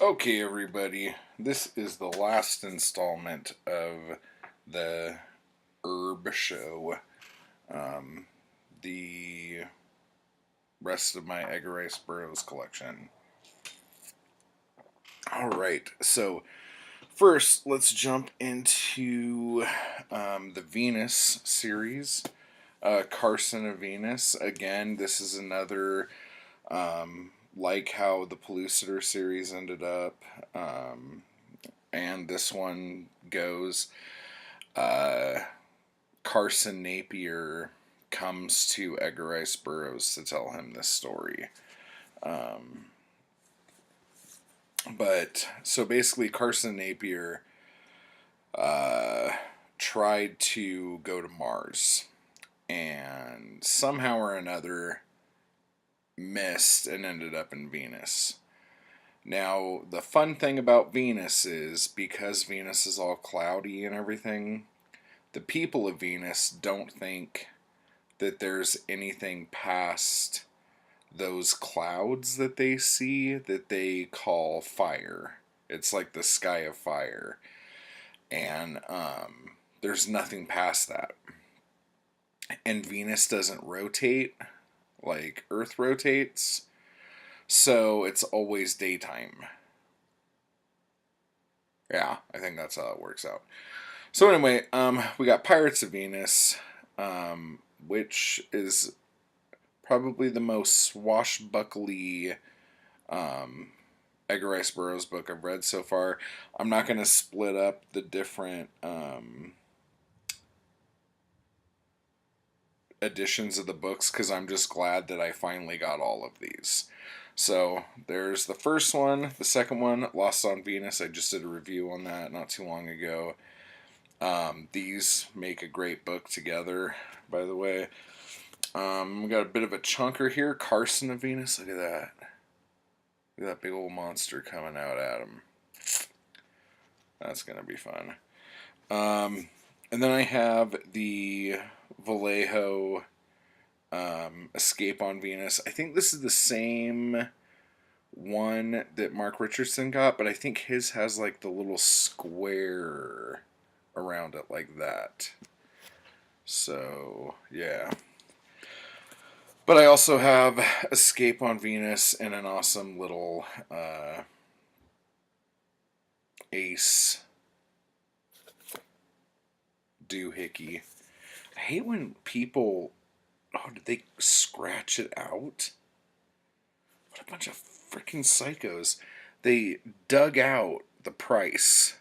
Okay, everybody, this is the last installment of the Herb Show. The rest of my Edgar Rice Burroughs collection. Alright, so first let's jump into the Venus series. Carson of Venus. Again, this is another, like how the Pellucidar series ended up. And this one goes, Carson Napier comes to Edgar Rice Burroughs to tell him this story. But so basically, Carson Napier tried to go to Mars and somehow or another missed and ended up in Venus. Now, the fun thing about Venus is because Venus is all cloudy and everything, the people of Venus don't think that there's anything past those clouds that they see that they call fire. It's like the sky of fire. And there's nothing past that. And Venus doesn't rotate like Earth rotates. So it's always daytime. Yeah, I think that's how it works out. So anyway, we got Pirates of Venus, which is probably the most swashbuckly Edgar Rice Burroughs book I've read so far. I'm not going to split up the different editions of the books because I'm just glad that I finally got all of these. So there's the first one, the second one, Lost on Venus. I just did a review on that not too long ago. These make a great book together, by the way. We got a bit of a chunker here, Carson of Venus. Look at that. Look at that big old monster coming out at him. That's going to be fun. And then I have the Vallejo Escape on Venus. I think this is the same one that Mark Richardson got, but I think his has like the little square around it like that. So, yeah. But I also have Escape on Venus and an awesome little ace doohickey. I hate when people, did they scratch it out? What a bunch of freaking psychos. They dug out the price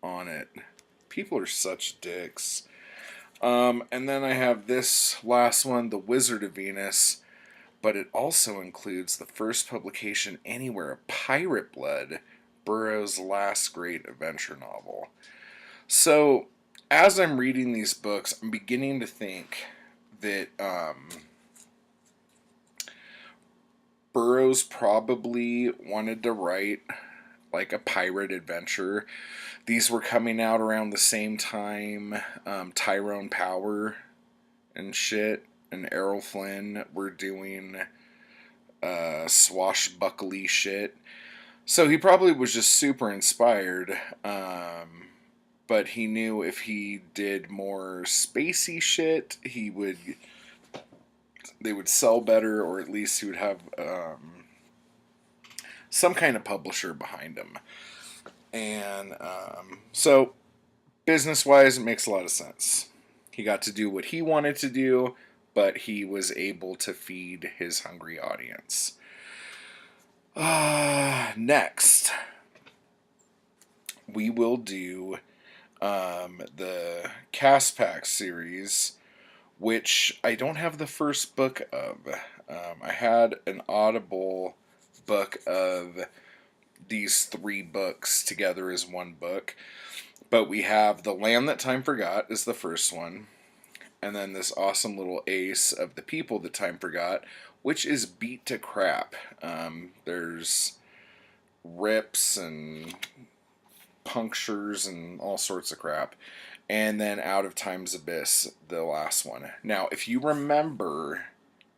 on it. People are such dicks. And then I have this last one, The Wizard of Venus, but it also includes the first publication anywhere of Pirate Blood, Burroughs' last great adventure novel. So, as I'm reading these books, I'm beginning to think that Burroughs probably wanted to write like a pirate adventure. These were coming out around the same time Tyrone Power and shit and Errol Flynn were doing swashbuckly shit. So he probably was just super inspired, but he knew if he did more spacey shit, they would sell better, or at least he would have some kind of publisher behind him. And so, business-wise, it makes a lot of sense. He got to do what he wanted to do, but he was able to feed his hungry audience. Next, we will do the Cast Pack series, which I don't have the first book of. I had an Audible book of these 3 books together as one book. But we have The Land That Time Forgot is the first one. And then this awesome little ace of The People That Time Forgot, which is beat to crap. There's rips and punctures and all sorts of crap. And then Out of Time's Abyss, the last one. Now, if you remember,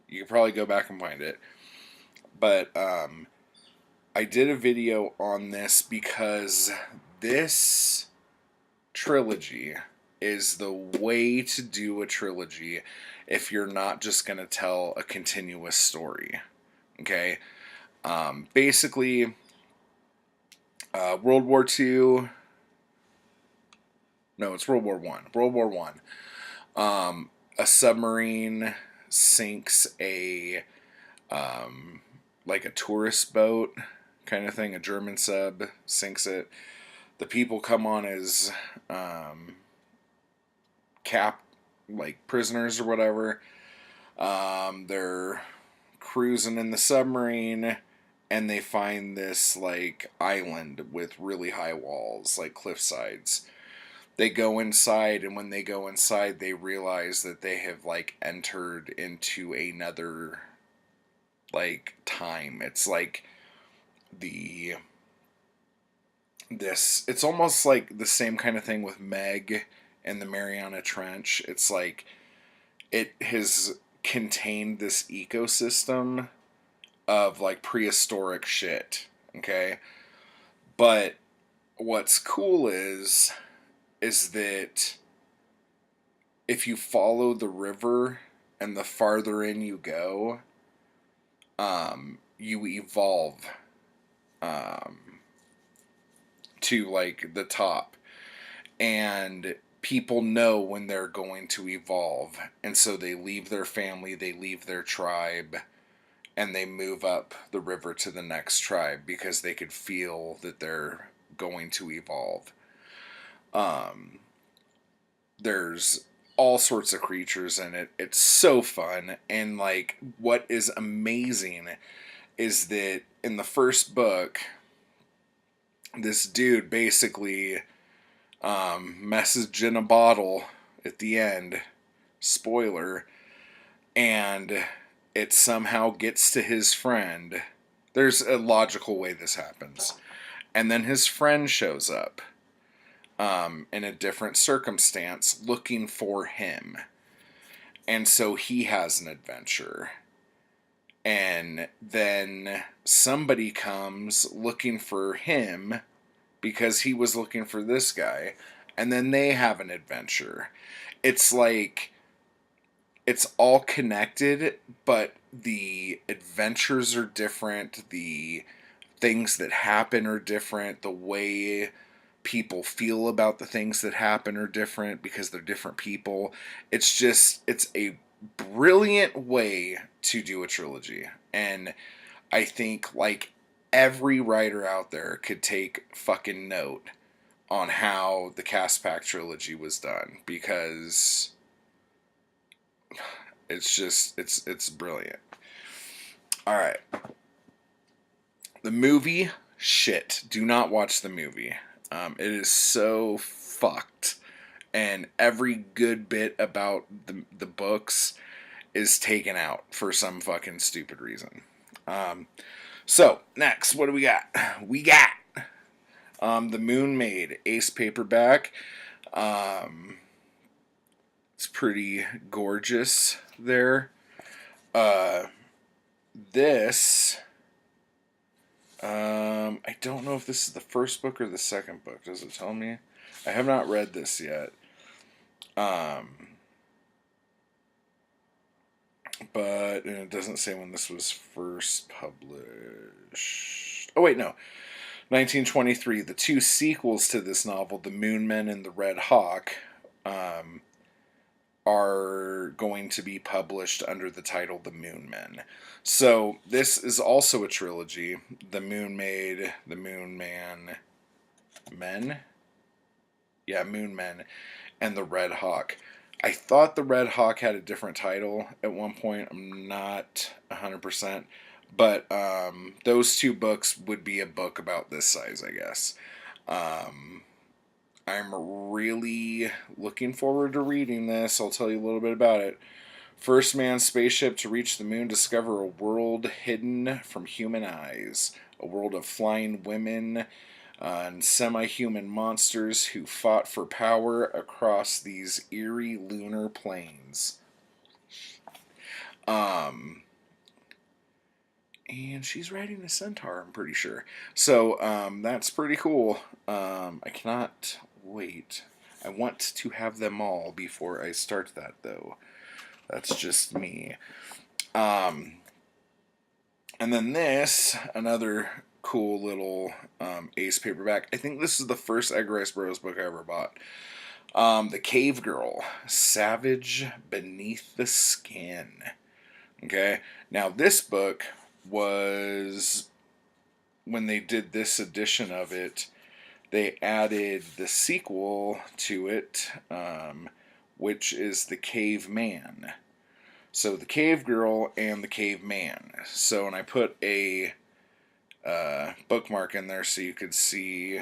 you can probably go back and find it. But I did a video on this because this trilogy is the way to do a trilogy if you're not just going to tell a continuous story. Okay? Basically, World War II. No, it's World War One. World War One. A submarine sinks like a tourist boat kind of thing. A German sub sinks it. The people come on as prisoners or whatever. They're cruising in the submarine, and they find this like island with really high walls, like cliff sides. They go inside, and when they go inside, they realize that they have like entered into another like time. It's like it's almost like the same kind of thing with Meg and the Mariana Trench. It's like it has contained this ecosystem of like prehistoric shit. Okay, but what's cool is that if you follow the river and the farther in you go, you evolve to like the top, and people know when they're going to evolve, and so they leave their family, they leave their tribe, and they move up the river to the next tribe because they could feel that they're going to evolve. There's all sorts of creatures in it. It's so fun. And like what is amazing is that in the first book, this dude basically message in a bottle at the end, spoiler, and it somehow gets to his friend. There's a logical way this happens. And then his friend shows up in a different circumstance looking for him. And so he has an adventure. And then somebody comes looking for him because he was looking for this guy. And then they have an adventure. It's like, it's all connected, but the adventures are different. The things that happen are different. The way people feel about the things that happen are different because they're different people. It's a brilliant way to do a trilogy. And I think like every writer out there could take fucking note on how the Cast Pack trilogy was done, because it's brilliant. All right. The movie, shit. Do not watch the movie. It is so fucked. And every good bit about the books is taken out for some fucking stupid reason. So, next, what do we got? We got The Moon Maid, ace paperback. It's pretty gorgeous there. This... I don't know if this is the first book or the second book. Does it tell me? I have not read this yet. But it doesn't say when this was first published. Oh, wait, no. 1923. The two sequels to this novel, The Moon Men and The Red Hawk, are going to be published under the title The Moon Men. So this is also a trilogy. The Moon Maid, The Moon Man, Men? Yeah, Moon Men, and The Red Hawk. I thought The Red Hawk had a different title at one point. I'm not 100%. But those two books would be a book about this size, I guess. I'm really looking forward to reading this. I'll tell you a little bit about it. First manned spaceship to reach the moon, discover a world hidden from human eyes. A world of flying women and semi-human monsters who fought for power across these eerie lunar plains. And she's riding a centaur, I'm pretty sure. So that's pretty cool. I cannot wait. I want to have them all before I start that, though. That's just me. And then this, another cool little Ace paperback. I think this is the first Edgar Rice Burroughs book I ever bought. The Cave Girl, Savage Beneath the Skin. Okay, now this book was, when they did this edition of it, they added the sequel to it, which is The Caveman. So the Cave Girl and the Caveman. So, and I put a bookmark in there so you could see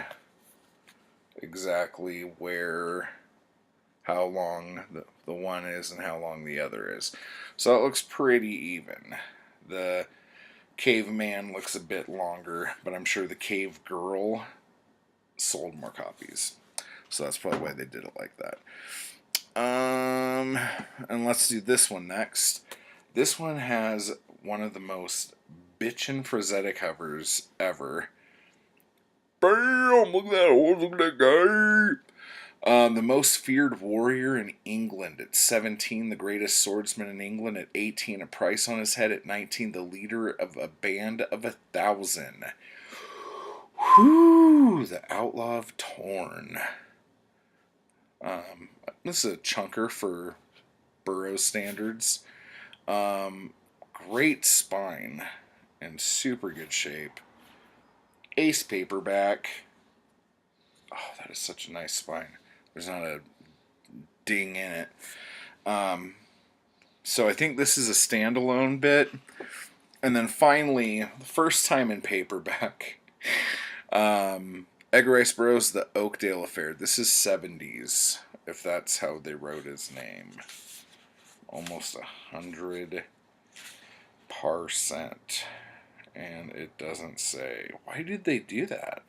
exactly where, how long the one is and how long the other is. So it looks pretty even. The Caveman looks a bit longer, but I'm sure the Cave Girl sold more copies. So that's probably why they did it like that. And let's do this one next. This one has one of the most bitchin' Frazetta covers ever. Bam! Look at that! Look at that guy! The most feared warrior in England at 17, the greatest swordsman in England at 18, a price on his head at 19, the leader of a band of 1,000. Whew! The Outlaw of Torn. This is a chunker for Burroughs standards. Great spine in super good shape. Ace paperback. Oh, that is such a nice spine. There's not a ding in it. So I think this is a standalone bit. And then finally, the first time in paperback, Edgar Rice Burroughs, The Oakdale Affair. This is 70s, if that's how they wrote his name. Almost 100%. And it doesn't say. Why did they do that?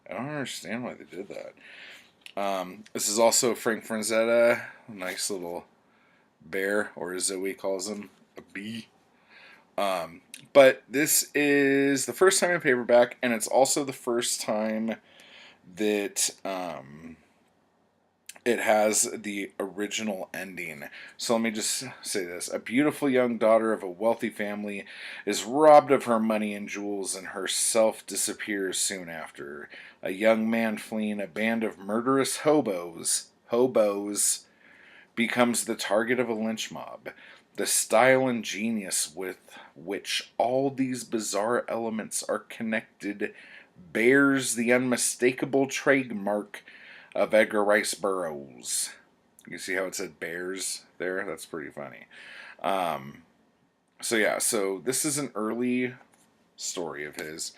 I don't understand why they did that. This is also Frank Frazetta. A nice little bear, or as Zoe calls him, a bee. But this is the first time in paperback, and it's also the first time that it has the original ending. So let me just say this. A beautiful young daughter of a wealthy family is robbed of her money and jewels, and herself disappears soon after. A young man fleeing a band of murderous hobos becomes the target of a lynch mob. The style and genius with which all these bizarre elements are connected bears the unmistakable trademark of Edgar Rice Burroughs. You see how it said bears there? That's pretty funny. So this is an early story of his.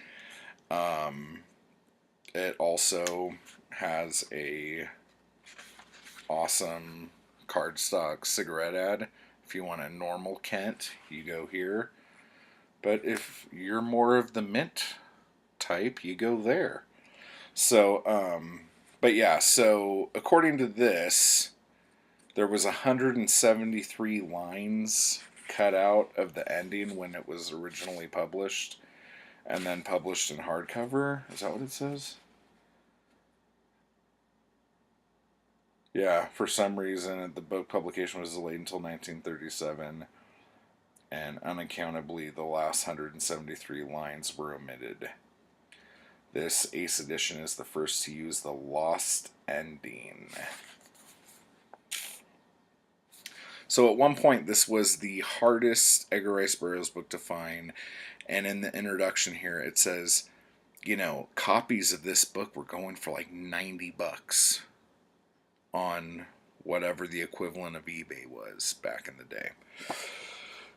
It also has a awesome cardstock cigarette ad. If you want a normal Kent, you go here. But if you're more of the mint type, you go there. So, but yeah, so according to this, there was 173 lines cut out of the ending when it was originally published, and then published in hardcover. Is that what it says? Yeah, for some reason, the book publication was delayed until 1937, and unaccountably, the last 173 lines were omitted. This Ace edition is the first to use the lost ending. So at one point, this was the hardest Edgar Rice Burroughs book to find, and in the introduction here, it says, copies of this book were going for like $90 on whatever the equivalent of eBay was back in the day.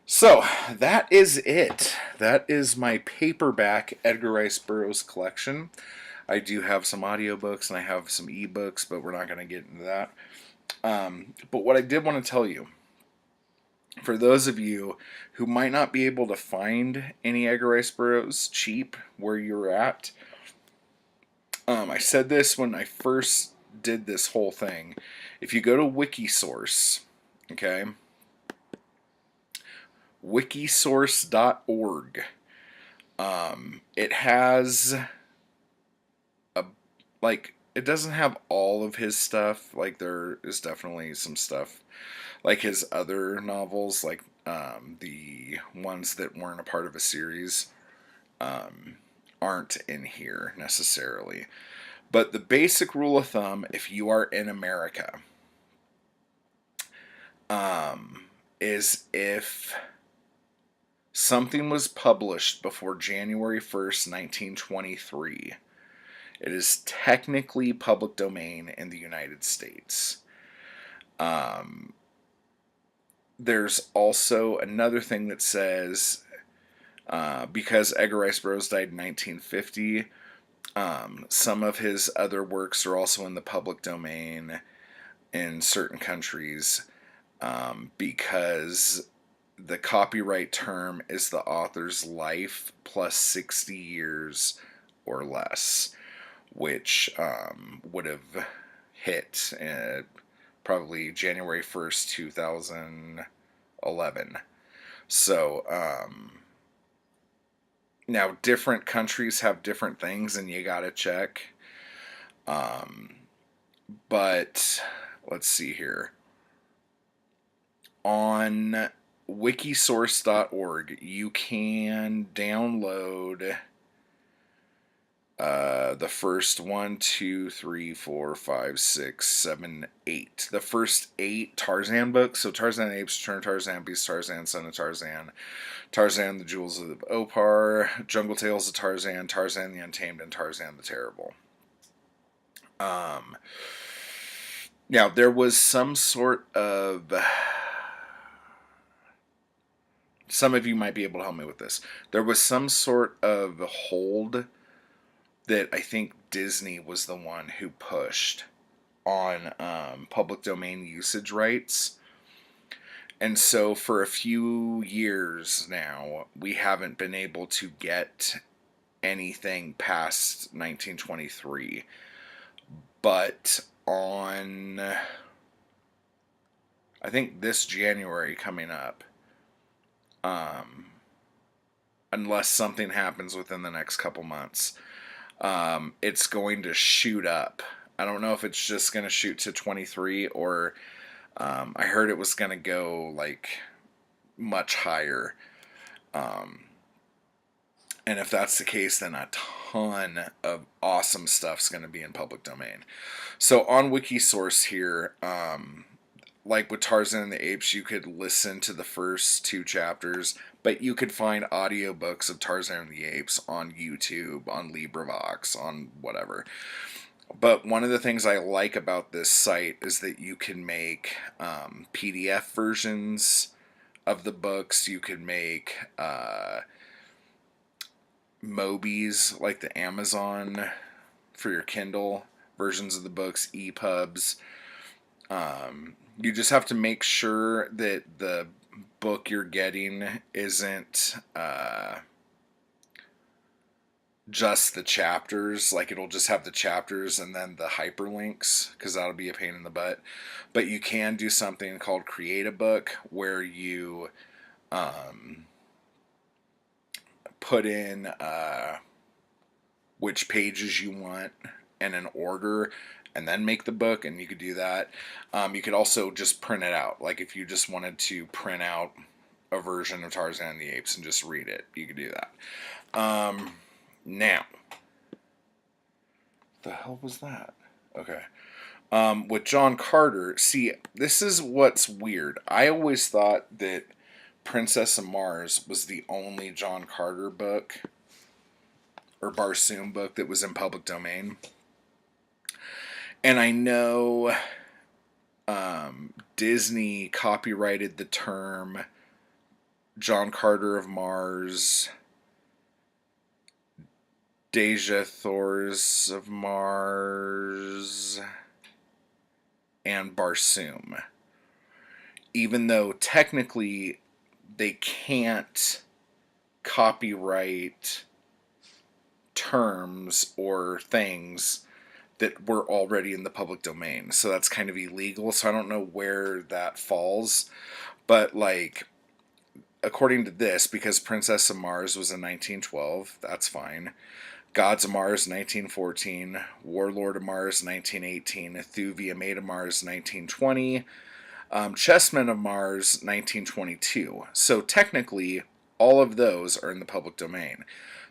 So, that is it. That is my paperback Edgar Rice Burroughs collection. I do have some audiobooks and I have some ebooks, but we're not going to get into that. But what I did want to tell you, for those of you who might not be able to find any Edgar Rice Burroughs cheap where you're at, I said this when I first did this whole thing. If you go to Wikisource, okay, wikisource.org, It has a, like, it doesn't have all of his stuff. Like, there is definitely some stuff, like his other novels, like the ones that weren't a part of a series, um, aren't in here necessarily. But the basic rule of thumb, if you are in America, um, is if something was published before January 1st, 1923, it is technically public domain in the United States. Um, there's also another thing that says, because Edgar Rice Burroughs died in 1950, some of his other works are also in the public domain in certain countries, because the copyright term is the author's life plus 60 years or less, which would have hit probably January 1st, 2011. So, now different countries have different things, and you gotta check. Um, but let's see here. On wikisource.org, you can download the first 1, 2, 3, 4, 5, 6, 7, 8. The first 8 Tarzan books. So Tarzan and the Apes, Return of Tarzan, Beast of Tarzan, Son of Tarzan, Tarzan, the Jewels of Opar, Jungle Tales of Tarzan, Tarzan the Untamed, and Tarzan the Terrible. Now, there was some sort of... Some of you might be able to help me with this. There was some sort of hold that I think Disney was the one who pushed on public domain usage rights. And so for a few years now, we haven't been able to get anything past 1923. But on, I think this January coming up, unless something happens within the next couple months, it's going to shoot up. I don't know if it's just going to shoot to 23, or I heard it was going to go like much higher. And if that's the case, then a ton of awesome stuff's going to be in public domain. So on Wikisource here, like with Tarzan and the Apes, you could listen to the first 2 chapters, but you could find audiobooks of Tarzan and the Apes on YouTube, on LibriVox, on whatever. But one of the things I like about this site is that you can make PDF versions of the books. You can make Mobies, like the Amazon for your Kindle versions of the books, EPUBs. You just have to make sure that the book you're getting isn't just the chapters. Like, it'll just have the chapters and then the hyperlinks, because that'll be a pain in the butt. But you can do something called Create a Book, where you put in which pages you want in an order, and then make the book, and you could do that. You could also just print it out. Like, if you just wanted to print out a version of Tarzan and the Apes and just read it, you could do that. Now, the hell was that? Okay. With John Carter, see, this is what's weird. I always thought that Princess of Mars was the only John Carter book, or Barsoom book, that was in public domain. And I know Disney copyrighted the term John Carter of Mars, Deja Thors of Mars, and Barsoom. Even though technically they can't copyright terms or things that were already in the public domain. So that's kind of illegal. So I don't know where that falls. But, like, according to this, because Princess of Mars was in 1912, that's fine. Gods of Mars, 1914. Warlord of Mars, 1918. Thuvia Maid of Mars, 1920. Chessmen of Mars, 1922. So technically, all of those are in the public domain.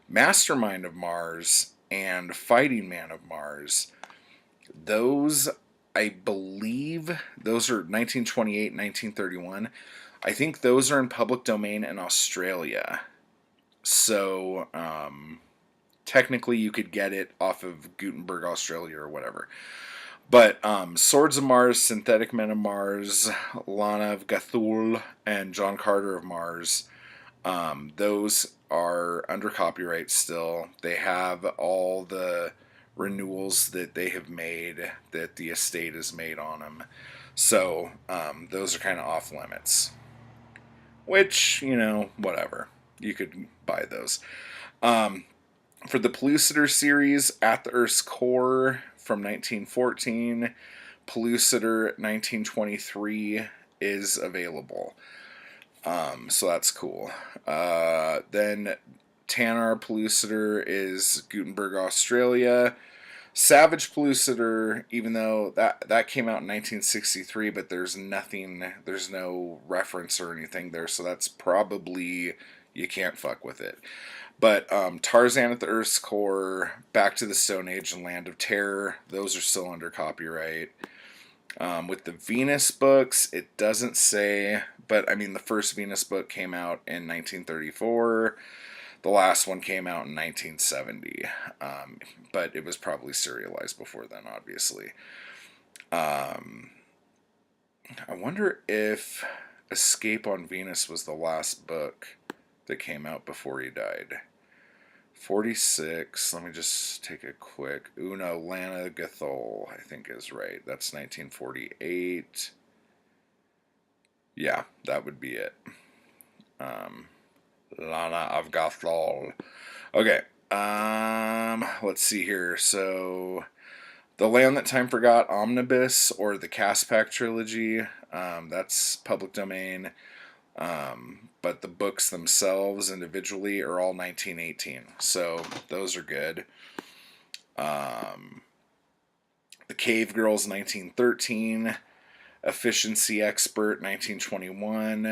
Mastermind of Mars and Fighting Man of Mars, those, I believe, those are 1928, 1931. I think those are in public domain in Australia. So, technically you could get it off of Gutenberg, Australia, or whatever. But Swords of Mars, Synthetic Men of Mars, Lana of Gathul, and John Carter of Mars, those are under copyright still. They have all the renewals that they have made, that the estate has made on them. So those are kind of off limits. Which, whatever. You could buy those. For the Pellucidar series, At the Earth's Core from 1914, Pellucidar 1923 is available. So that's cool. Then Tannar Pellucidar is Gutenberg, Australia. Savage Pellucidar, even though that came out in 1963, but there's no reference or anything there, so that's probably, you can't fuck with it. But Tarzan at the Earth's Core, Back to the Stone Age, and Land of Terror, those are still under copyright. With the Venus books, it doesn't say, but I mean, the first Venus book came out in 1934. The last one came out in 1970, but it was probably serialized before then, obviously. I wonder if Escape on Venus was the last book that came out before he died. 46, let me just take a quick, Una Lana Gathol, I think is right. That's 1948. Yeah, that would be it. Lana of Gathol. Okay, let's see here. So, The Land That Time Forgot Omnibus, or the Caspak Trilogy, that's public domain. But the books themselves individually are all 1918. So those are good. The Cave Girls, 1913. Efficiency Expert, 1921.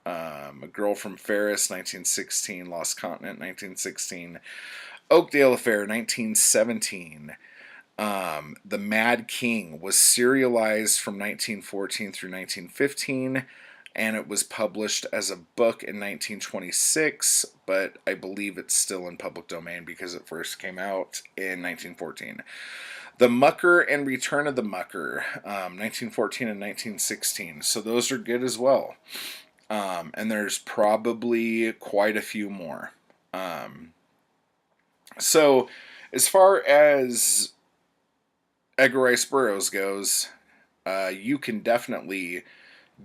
A Girl from Ferris, 1916. Lost Continent, 1916. Oakdale Affair, 1917. The Mad King was serialized from 1914 through 1915. And it was published as a book in 1926, but I believe it's still in public domain because it first came out in 1914. The Mucker and Return of the Mucker, 1914 and 1916. So those are good as well. And there's probably quite a few more. So as far as Edgar Rice Burroughs goes, you can definitely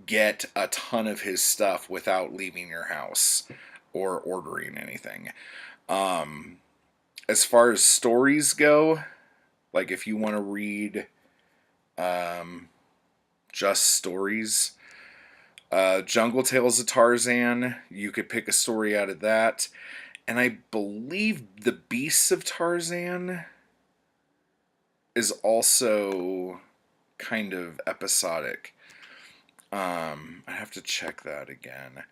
get a ton of his stuff without leaving your house or ordering anything. As far as stories go, like if you want to read just stories, Jungle Tales of Tarzan, you could pick a story out of that. And I believe The Beasts of Tarzan is also kind of episodic. I have to check that again.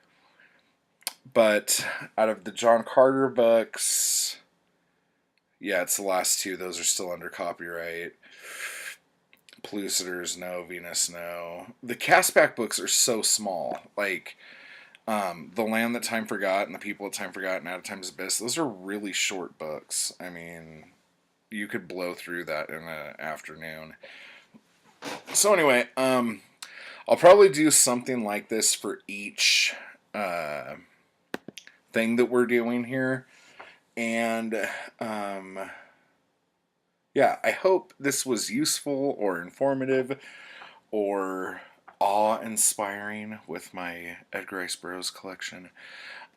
But out of the John Carter books, yeah, it's the last two. Those are still under copyright. Pellucidars, no. Venus, no. The Caspak books are so small. Like, The Land That Time Forgot and The People That Time Forgot and Out of Time's Abyss, those are really short books. I mean, you could blow through that in an afternoon. So anyway, I'll probably do something like this for each thing that we're doing here. And yeah, I hope this was useful or informative or awe-inspiring with my Edgar Rice Burroughs collection.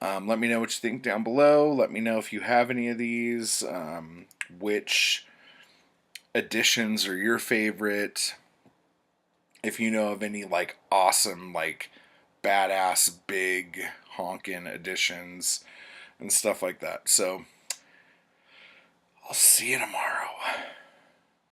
Let me know what you think down below. Let me know if you have any of these, which editions are your favorite. If you know of any, like, awesome, like, badass, big, honkin' editions and stuff like that. So I'll see you tomorrow.